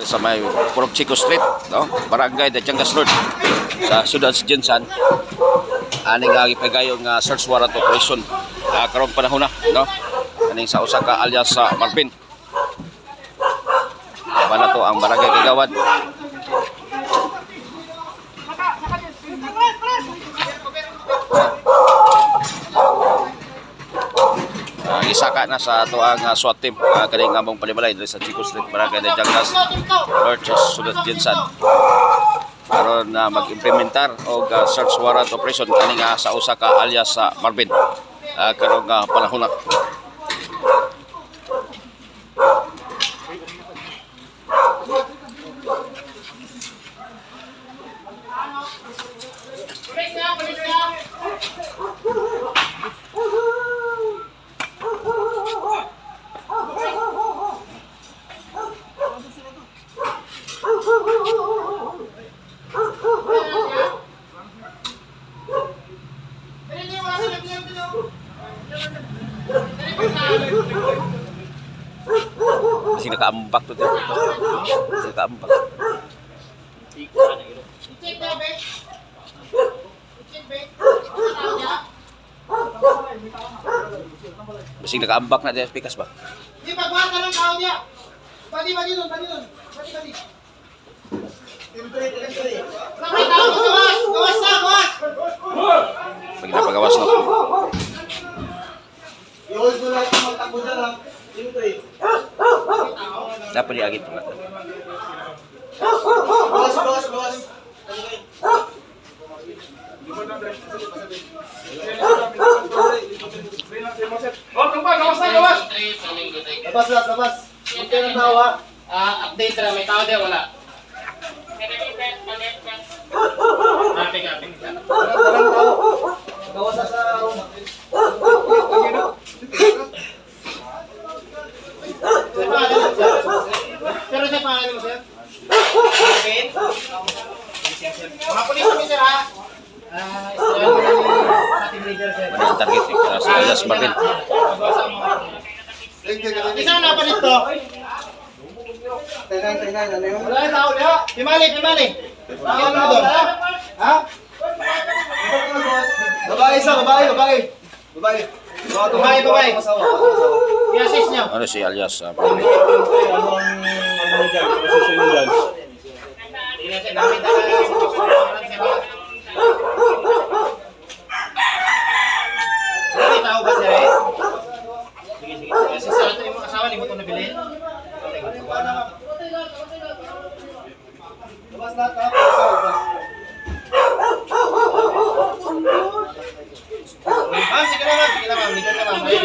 Sa may Purok Chico Street, no? Barangay de Changas Road sa Ciudad Jinsan. Aning gipagayon nga search warrant operation karong panahon na, no? Aning sa usa ka alias sa Marvin. Bana to ang barangay Kagawad. Isaka na sa ato ang SWAT team kaning among palibalay diri sa Chico Street, Barangay de Changas Road sa Ciudad Jinsan. Karon na mag-implementar og search warrant operation kaning sa usa ka alias sa Marvin karong panahon na. Masih nakaambak to. Nakaambak. Masih nakaambak na di pikas ba? Di pagwata lang tao niya. Badi nun. Badi. May tao gawas na. Pag napagawas no. I-hold mo lahat ng magtakbo dyan lang. Dapat diagit pa. Bawas. Labas. Hindi ng tao ha. Update na, may tao din, wala. Walang tao. Gawas na sa pero sa pangalan mo, sir? Bakit? Mga pulis kami, sir, ha? Sa team leader, sir. Ano ang target sa alias Marvin? Isa na pa nito. Tingnan, ano yun? Wala yung tao niya. Pimali. Bakit ano doon? Ha? Babae. I-assist niyo. Ano si alias Marvin? Tao ba siya eh? Sige. Kasi sa atin yung asawa, hindi mo ito nabilin. Labas lahat ha? Ma'am, sige na ma'am.